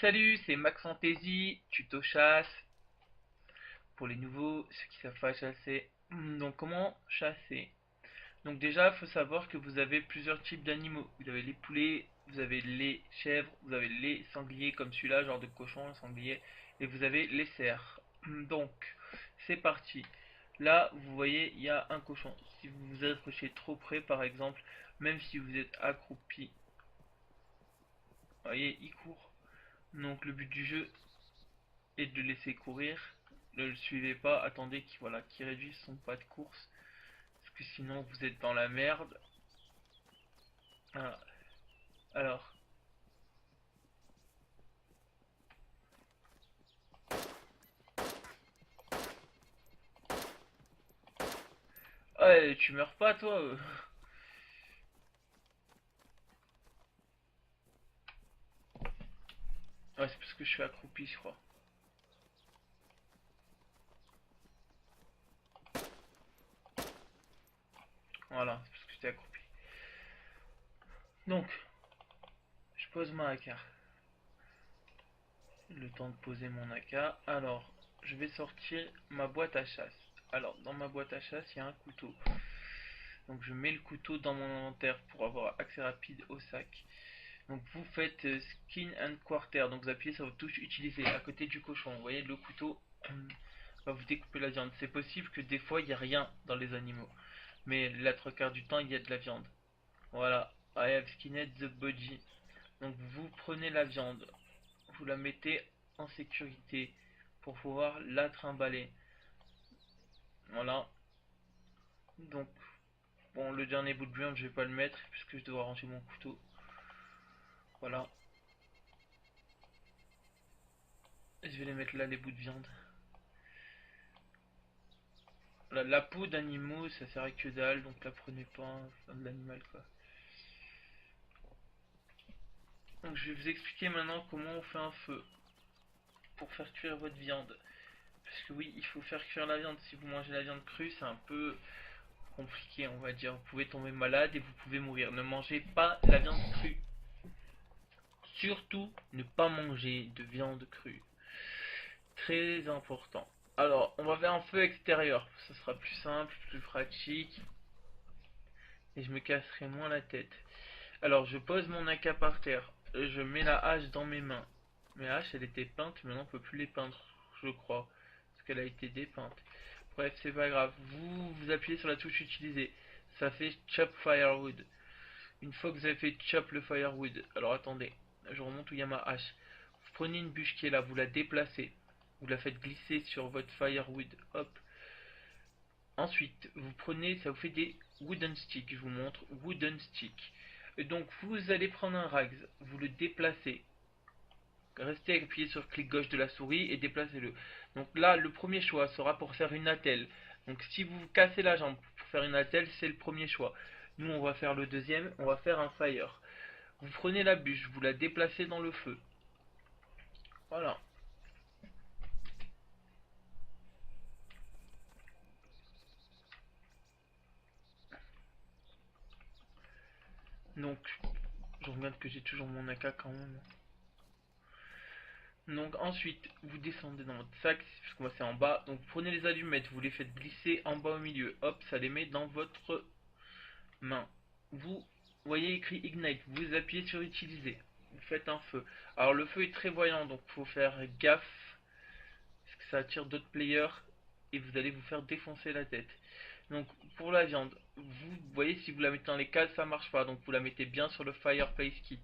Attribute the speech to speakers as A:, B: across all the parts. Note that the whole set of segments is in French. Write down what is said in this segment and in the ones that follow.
A: Salut, c'est Max Fantasy, tuto chasse. Pour les nouveaux, ceux qui savent pas chasser. Donc comment chasser? Donc déjà, il faut savoir que vous avez plusieurs types d'animaux. Vous avez les poulets, vous avez les chèvres, vous avez les sangliers comme celui-là, genre de cochon, sanglier, et vous avez les cerfs. Donc, c'est parti. Là, vous voyez, il y a un cochon. Si vous vous approchez trop près, par exemple, même si vous êtes accroupi, vous voyez, il court. Donc le but du jeu est de le laisser courir. Ne le suivez pas, attendez qu'il réduise son pas de course. Parce que sinon vous êtes dans la merde. Voilà. Alors. Ouais, tu meurs pas toi. Ouais, c'est parce que je suis accroupi, je crois. Voilà, c'est parce que j'étais accroupi. Donc, je pose ma AK. Le temps de poser mon AK. Alors, je vais sortir ma boîte à chasse. Alors, dans ma boîte à chasse, il y a un couteau. Donc, je mets le couteau dans mon inventaire pour avoir accès rapide au sac. Donc, vous faites skin and quarter. Donc, vous appuyez sur votre touche utiliser à côté du cochon. Vous voyez, le couteau va vous découper la viande. C'est possible que des fois, il n'y a rien dans les animaux. Mais la trois quarts du temps, il y a de la viande. Voilà. I have skinned the body. Donc, vous prenez la viande. Vous la mettez en sécurité pour pouvoir la trimballer. Voilà. Donc, bon, le dernier bout de viande, je vais pas le mettre puisque je dois ranger mon couteau. Voilà. Je vais les mettre là, les bouts de viande. La peau d'animaux, ça sert à que dalle, donc la prenez pas, enfin, de l'animal quoi. Donc je vais vous expliquer maintenant comment on fait un feu pour faire cuire votre viande. Parce que oui, il faut faire cuire la viande. Si vous mangez la viande crue, c'est un peu compliqué, on va dire. Vous pouvez tomber malade et vous pouvez mourir. Ne mangez pas la viande crue. Surtout, ne pas manger de viande crue. Très important. Alors, on va faire un feu extérieur. Ce sera plus simple, plus pratique. Et je me casserai moins la tête. Alors, je pose mon AK par terre. Je mets la hache dans mes mains. Mes haches, elle était peinte, maintenant on peut plus les peindre, je crois. Parce qu'elle a été dépeinte. Bref, c'est pas grave. Vous appuyez sur la touche utiliser. Ça fait chop firewood. Une fois que vous avez fait chop le firewood, alors attendez, je remonte où il y a ma hache. Vous prenez une bûche qui est là, vous la déplacez. Vous la faites glisser sur votre firewood. Hop. Ensuite, vous prenez, ça vous fait des wooden sticks. Je vous montre. Wooden stick. Et donc, vous allez prendre un rags. Vous le déplacez. Restez appuyé sur clic gauche de la souris et déplacez-le. Donc là, le premier choix sera pour faire une attelle. Donc si vous cassez la jambe pour faire une attelle, c'est le premier choix. Nous, on va faire le deuxième. On va faire un fire. Vous prenez la bûche, vous la déplacez dans le feu. Voilà. Donc, je regarde que j'ai toujours mon AK quand même. Donc ensuite, vous descendez dans votre sac, parce qu'on va c'est en bas. Donc vous prenez les allumettes, vous les faites glisser en bas au milieu. Hop, ça les met dans votre main. Vous voyez écrit Ignite, vous appuyez sur Utiliser. Vous faites un feu. Alors le feu est très voyant, donc il faut faire gaffe, parce que ça attire d'autres players, et vous allez vous faire défoncer la tête. Donc pour la viande, vous voyez si vous la mettez dans les cases, ça marche pas. Donc vous la mettez bien sur le Fireplace Kit.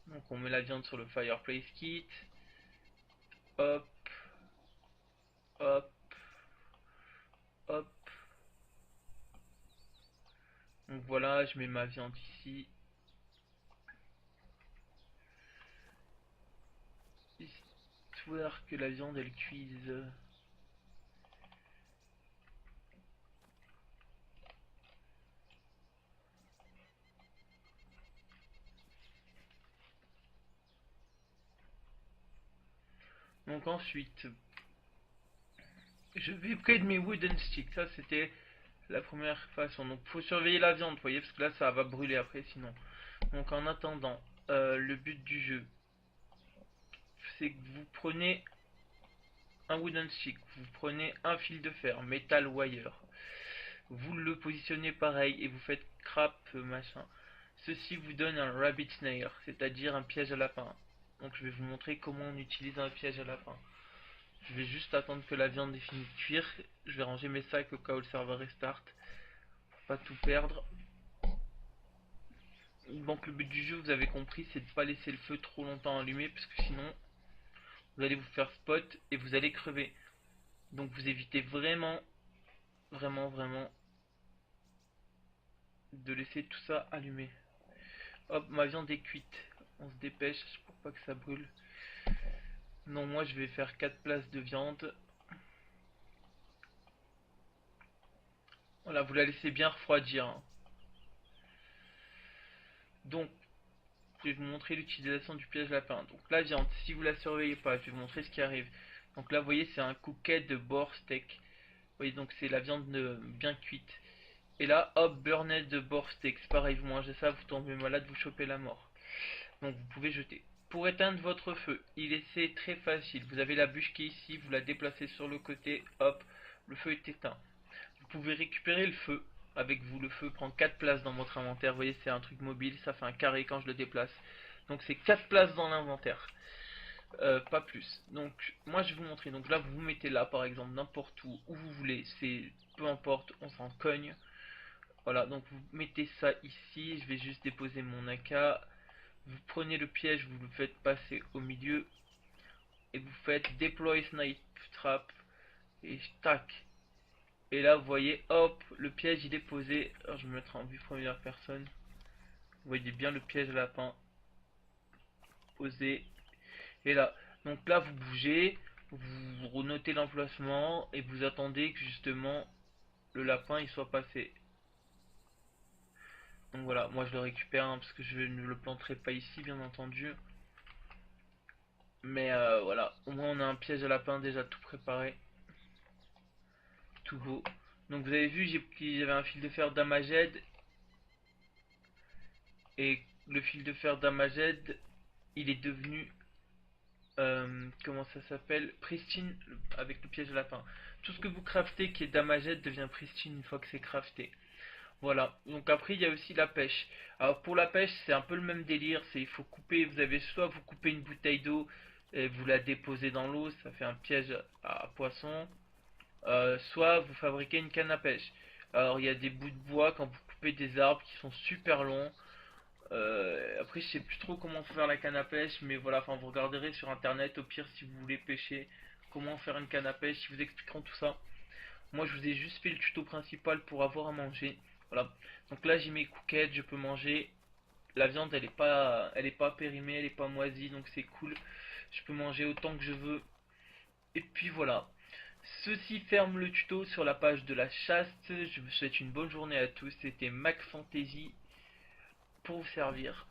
A: Donc on met la viande sur le Fireplace Kit. Hop, hop, hop. Donc voilà, je mets ma viande ici. Histoire que la viande elle cuise. Donc ensuite, Je vais près de mes wooden sticks. Ça, c'était la première façon. Donc, faut surveiller la viande, vous voyez, parce que là, ça va brûler après, sinon. Donc, en attendant, le but du jeu, c'est que vous prenez un wooden stick, vous prenez un fil de fer, metal wire, vous le positionnez pareil et vous faites crap machin. Ceci vous donne un rabbit snare, c'est-à-dire un piège à lapin. Donc je vais vous montrer comment on utilise un piège à lapin. Je vais juste attendre que la viande ait fini de cuire. Je vais ranger mes sacs au cas où le serveur restart, pour pas tout perdre. Donc le but du jeu, vous avez compris, c'est de ne pas laisser le feu trop longtemps allumé, parce que sinon vous allez vous faire spot et vous allez crever. Donc vous évitez vraiment, vraiment de laisser tout ça allumé. Hop, ma viande est cuite. On se dépêche pour pas que ça brûle. Non, moi je vais faire 4 places de viande. Voilà, vous la laissez bien refroidir, hein. Donc, je vais vous montrer l'utilisation du piège lapin. Donc la viande, si vous la surveillez pas, je vais vous montrer ce qui arrive. Donc là, vous voyez, c'est un cookie de boar steak. Vous voyez, donc c'est la viande bien cuite. Et là, hop, burnette de boar steak. C'est pareil, vous mangez ça, vous tombez malade, vous chopez la mort. Donc vous pouvez jeter. Pour éteindre votre feu, c'est très facile. Vous avez la bûche qui est ici, vous la déplacez sur le côté, hop, le feu est éteint. Vous pouvez récupérer le feu avec vous. Le feu prend 4 places dans votre inventaire. Vous voyez, c'est un truc mobile, ça fait un carré quand je le déplace. Donc c'est 4 places dans l'inventaire. Pas plus. Donc moi je vais vous montrer. Donc là vous vous mettez là par exemple n'importe où vous voulez. C'est peu importe, on s'en cogne. Voilà, donc vous mettez ça ici. Je vais juste déposer mon AK. Vous prenez le piège, vous le faites passer au milieu. Et vous faites deploy snipe trap. Et tac. Et là vous voyez, hop, le piège il est posé. Alors je vais me mettre en vue première personne. Vous voyez bien le piège lapin posé. Et là, donc là vous bougez, vous renotez l'emplacement et vous attendez que justement le lapin il soit passé. Donc voilà, moi je le récupère hein, parce que je ne le planterai pas ici bien entendu. Mais voilà, au moins on a un piège à lapin déjà tout préparé, tout beau. Donc vous avez vu, j'avais un fil de fer Damaged. Et le fil de fer Damaged, il est devenu comment ça s'appelle, pristine avec le piège de lapin. Tout ce que vous craftez qui est damaged devient pristine une fois que c'est crafté. Voilà, donc après il y a aussi la pêche. Alors pour la pêche c'est un peu le même délire, c'est il faut couper, vous avez soit vous coupez une bouteille d'eau et vous la déposez dans l'eau, ça fait un piège à poisson, soit vous fabriquez une canne à pêche. Alors il y a des bouts de bois quand vous coupez des arbres qui sont super longs. Après je sais plus trop comment faire la canne à pêche, mais voilà, enfin vous regarderez sur internet au pire si vous voulez pêcher, comment faire une canne à pêche, ils vous expliqueront tout ça. Moi je vous ai juste fait le tuto principal pour avoir à manger. Voilà. Donc là j'ai mes coquettes, je peux manger. La viande elle est pas périmée, elle est pas moisie, donc c'est cool. Je peux manger autant que je veux. Et puis voilà. Ceci ferme le tuto sur la page de la chasse. Je vous souhaite une bonne journée à tous. C'était Mac Fantasy pour vous servir.